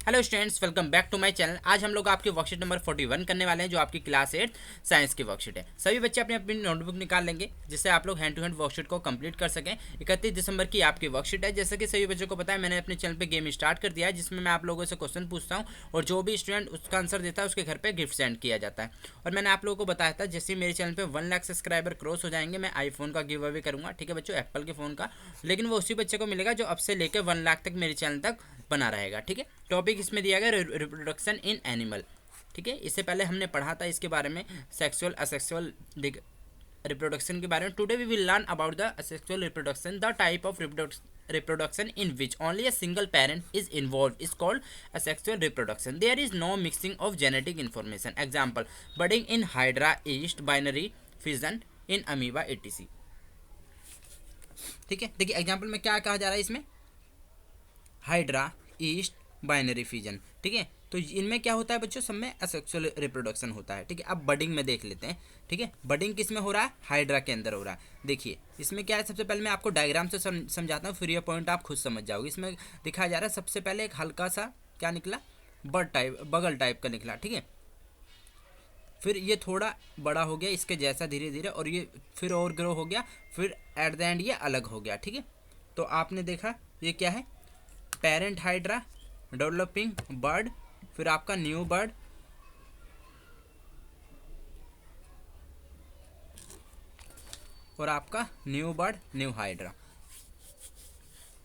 Hello students, welcome back to my channel. आज हम लोग आपकी वर्कशीट नंबर 41 करने वाले हैं, जो आपकी क्लास 8 साइंस की वर्कशीट है। सभी बच्चे अपनी अपनी नोटबुक निकाल लेंगे, जिससे आप लोग हैंड टू हैंड वर्कशीट को कंप्लीट कर सकें। 31 दिसंबर की आपकी वर्कशीट है। जैसे कि सभी बच्चों को पता है, मैंने अपने चैनल पे गेम स्टार्ट कर दिया है, जिसमें मैं आप लोगों से क्वेश्चन पूछता हूँ और जो भी स्टूडेंट उसका आंसर देता है उसके घर पर गिफ्ट सेंड किया जाता है। और मैंने आप लोगों को बताया था, जैसे मेरे चैनल पर 1 लाख सब्सक्राइबर क्रॉस हो जाएंगे, मैं आईफोन का गिव अवे करूँगा। ठीक है बच्चों, एप्पल के फ़ोन का, लेकिन वो उसी बच्चे को मिलेगा जो अब से लेकर 1 लाख तक मेरे चैनल तक बना रहेगा। ठीक है, टॉपिक इसमें दिया गया रिप्रोडक्शन इन एनिमल। ठीक है, इससे पहले हमने पढ़ा था इसके बारे में, सेक्सुअल असेक्सुअल रिप्रोडक्शन के बारे में। Today we will learn about the asexual reproduction. The type of reproduction in which only a single parent is involved is called asexual reproduction. There is no mixing of genetic information. Example: budding in hydra, yeast, binary fission in amoeba etc. ठीक है, देखिए example में क्या कहा जा रहा है इसमें, हाइड्रा, ईस्ट, बाइनरी फिजन। ठीक है, तो इनमें क्या होता है बच्चों, सब में असेक्सुअल रिप्रोडक्शन होता है। ठीक है, अब बडिंग में देख लेते हैं। ठीक है, बडिंग किस में हो रहा है, हाइड्रा के अंदर हो रहा है। देखिए इसमें क्या है, सबसे पहले मैं आपको डायग्राम से समझाता हूँ, फिर ये पॉइंट आप खुद समझ जाओगे। इसमें दिखाया जा रहा है, सबसे पहले एक हल्का सा क्या निकला, बर्ड टाइप, बगल टाइप का निकला। ठीक है, फिर ये थोड़ा बड़ा हो गया इसके जैसा धीरे धीरे, और ये फिर और ग्रो हो गया, फिर एट द एंड ये अलग हो गया। ठीक है, तो आपने देखा ये क्या है, पेरेंट हाइड्रा, डेवलपिंग बर्ड, फिर आपका न्यू बर्ड, और आपका न्यू बर्ड, न्यू हाइड्रा।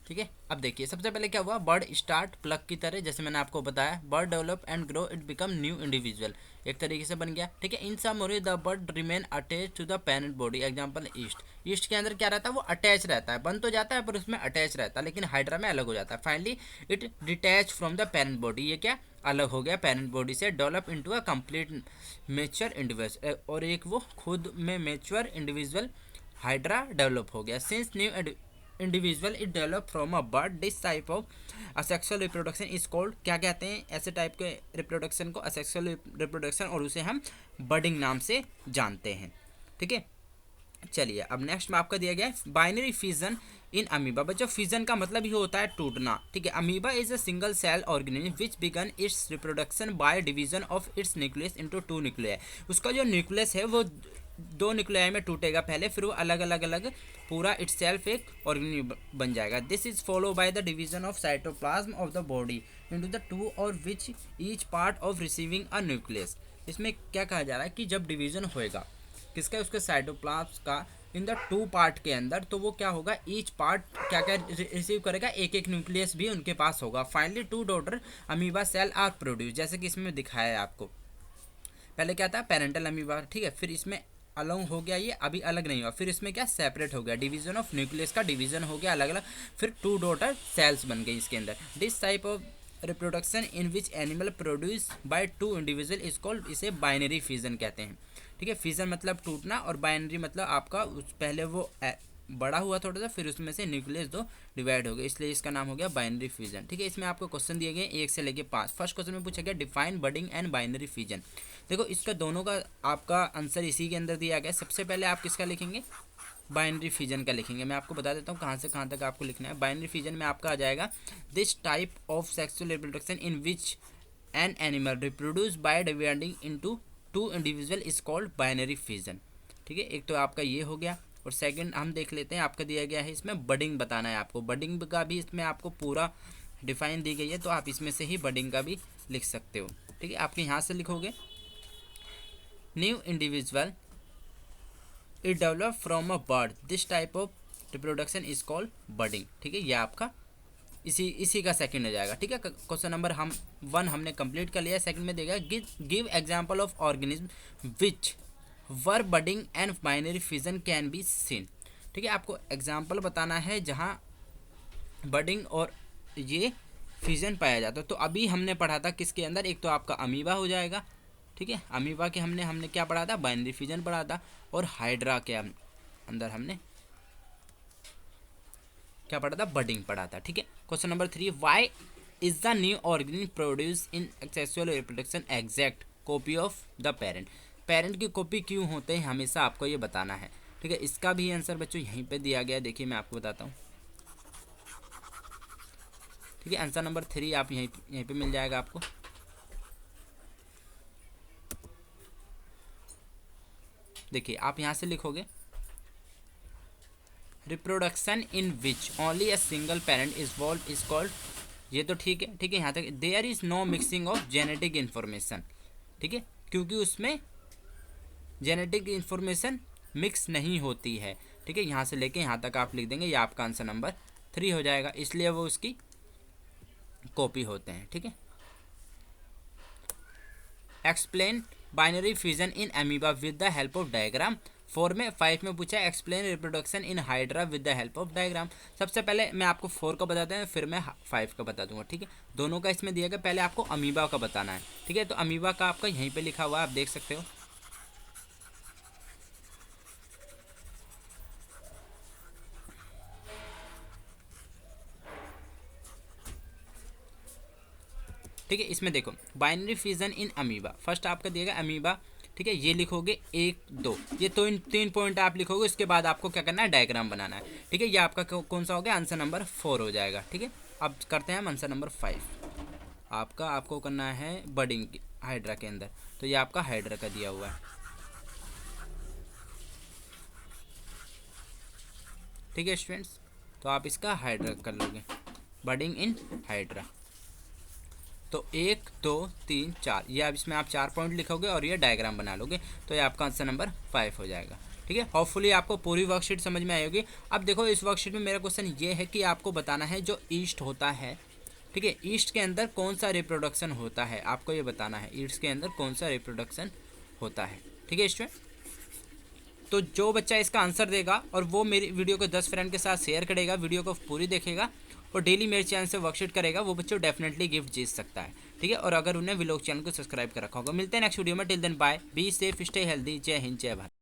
ठीक है, अब देखिए सबसे पहले क्या हुआ, बर्ड स्टार्ट प्लग की तरह, जैसे मैंने आपको बताया, bud develop and grow, it become new individual, एक तरीके से बन गया। ठीक है, in summary the bud remain attach to the parent body. Example yeast, yeast के अंदर क्या रहता है, वो अटैच रहता है, बन तो जाता है पर उसमें अटैच रहता है, लेकिन हाइड्रा में अलग हो जाता है। Finally it detach from the parent body, ये क्या अलग हो गया पेरेंट बॉडी से, develop into a complete mature individual, और एक वो खुद में मेच्योर इंडिविजुअल हाइड्रा डेवलप हो गया। Since new individual it develop from a bird, this type of asexual reproduction is called, क्या कहते हैं ऐसे टाइप के रिप्रोडक्शन को, असेक्सुअल रिप्रोडक्शन, और उसे हम बर्डिंग नाम से जानते हैं। ठीक है, चलिए अब नेक्स्ट में आपका दिया गया है बाइनरी फिजन इन अमीबा। बच्चों फिजन का मतलब ही होता है टूटना। ठीक है, amoeba is a single cell organism which began its reproduction by division of its nucleus into 2 nuclei. उसका जो न्यूक्लियस है वो 2 न्यूक्लियाई में टूटेगा पहले, फिर वो अलग अलग अलग पूरा इटसेल्फ एक ऑर्गेनिज्म बन जाएगा। This is follow by the division of cytoplasm of the body into the 2 और which each part of receiving a nucleus. इसमें क्या कहा जा रहा है कि जब डिवीजन होएगा किसका, उसके साइटोप्लाज्म का, इन द 2 पार्ट के अंदर, तो वो क्या होगा, ईच पार्ट क्या क्या रिसीव करेगा, एक एक न्यूक्लियस भी उनके पास होगा। Finally 2 daughter amoeba cell are produce, जैसे कि इसमें दिखाया है आपको। पहले क्या था, पेरेंटल अमीबा। ठीक है, फिर इसमें अलग हो गया, ये अभी अलग नहीं हुआ, फिर इसमें क्या सेपरेट हो गया, डिवीजन ऑफ न्यूक्लियस का डिवीजन हो गया अलग अलग, फिर 2 डॉटर सेल्स बन गई इसके अंदर। This type of reproduction in which animal produce by 2 individual is called, इसे बाइनरी फिजन कहते हैं। ठीक है, फिजन मतलब टूटना, और बाइनरी मतलब आपका उस पहले वो बड़ा हुआ थोड़ा सा, फिर उसमें से न्यूक्लियस 2 डिवाइड हो गए, इसलिए इसका नाम हो गया बाइनरी फिजन। ठीक है, इसमें आपको क्वेश्चन दिए गए 1 से लेके 5। फर्स्ट क्वेश्चन में पूछा गया define budding and binary fission. देखो इसका दोनों का आपका आंसर इसी के अंदर दिया गया। सबसे पहले आप किसका लिखेंगे, बाइनरी फिजन का लिखेंगे। मैं आपको बता देता हूँ कहाँ से कहाँ तक आपको लिखना है। बाइनरी फिजन में आपका आ जाएगा, this type of sexual reproduction in which an animal reproduce by dividing into 2 individual is called binary fission. ठीक है, एक तो आपका ये हो गया, और सेकंड हम देख लेते हैं, आपका दिया गया है इसमें बडिंग बताना है आपको। बडिंग का भी इसमें आपको पूरा डिफाइन दी गई है, तो आप इसमें से ही बडिंग का भी लिख सकते हो। ठीक है, आपके यहाँ से लिखोगे, new individual it develop from a bird, this type of reproduction is called budding. ठीक है, यह आपका इसी का सेकंड हो जाएगा। ठीक है, क्वेश्चन नंबर 1 हमने कंप्लीट कर लिया। सेकंड में देगा give example of organism which were budding and binary fission can be seen. ठीक है, आपको एग्जांपल बताना है जहां बडिंग और ये फिजन पाया जाता है। तो अभी हमने पढ़ा था किसके अंदर, एक तो आपका अमीबा हो जाएगा। ठीक है, अमीबा के हमने क्या पढ़ा था, बाइनरी फिजन पढ़ा था, और हाइड्रा के अंदर हमने क्या पढ़ा था, बडिंग पढ़ा था। ठीक है, question number 3, why is the new organism produce in sexual reproduction exact copy of the parent. Parent की कॉपी क्यों होते हैं, हमेशा आपको ये बताना है। ठीक है, इसका भी आंसर बच्चों यहीं पे दिया गया है, देखिए मैं आपको बताता हूँ। ठीक है। आंसर नंबर 3 आप यहीं पे मिल जाएगा आपको। देखिए आप यहाँ से लिखोगे reproduction in which only a single parent is involve is called, ये तो ठीक है, ठीक है। यहाँ तक there is no mixing of genetic information, ठीक है, क्योंकि उसमें जेनेटिक इन्फॉर्मेशन मिक्स नहीं होती है, ठीक है। यहाँ से लेके यहाँ तक आप लिख देंगे, ये आपका आंसर नंबर 3 हो जाएगा, इसलिए वो उसकी कॉपी होते हैं, ठीक है। Explain binary fusion in amoeba with the help of diagram. 4 में 5 में पूछा explain reproduction in hydra with the help of diagram. सबसे पहले मैं आपको 4 का बताता हूँ, फिर मैं 5 का बता दूंगा, ठीक है। दोनों का इसमें दिया गया, पहले आपको अमीबा का बताना है, ठीक है। तो अमीबा का आपका यहीं पे लिखा हुआ है, आप देख सकते हो। ठीक है, इसमें देखो binary fusion in amoeba, first आपका दिएगा अमीबा, ठीक है। ये लिखोगे 1 2, ये तो इन 3 पॉइंट आप लिखोगे, उसके बाद आपको क्या करना है, डायग्राम बनाना है, ठीक है। ये आपका कौन सा हो गया, आंसर नंबर 4 हो जाएगा, ठीक है। अब करते हैं हम आंसर नंबर 5। आपको करना है बडिंग हाइड्रा के अंदर, तो ये आपका हाइड्रा का दिया हुआ है, ठीक है स्टूडेंट्स। तो आप इसका हाइड्रा कर लोगे, बडिंग इन हाइड्रा। तो 1 2 3 4, ये अब इसमें आप 4 पॉइंट लिखोगे और ये डायग्राम बना लोगे, तो ये आपका आंसर नंबर 5 हो जाएगा, ठीक है। होपफुली आपको पूरी वर्कशीट समझ में आई होगी। अब देखो इस वर्कशीट में मेरा क्वेश्चन ये है कि आपको बताना है जो ईस्ट होता है, ठीक है, ईस्ट के अंदर कौन सा रिप्रोडक्शन होता है, आपको ये बताना है ईस्ट के अंदर कौन सा रिप्रोडक्शन होता है, ठीक है स्टूडेंट। तो जो बच्चा इसका आंसर देगा और वो मेरी वीडियो को 10 फ्रेंड के साथ शेयर करेगा, वीडियो को पूरी देखेगा और डेली मेरे चैनल से वर्कशीट करेगा, वो बच्चों डेफिनेटली गिफ्ट जीत सकता है, ठीक है। और अगर उन्हें व्लॉग चैनल को सब्सक्राइब कर रखा होगा। मिलते हैं नेक्स्ट वीडियो में, till then bye, be safe, stay healthy, Jai Hind, जय भारत।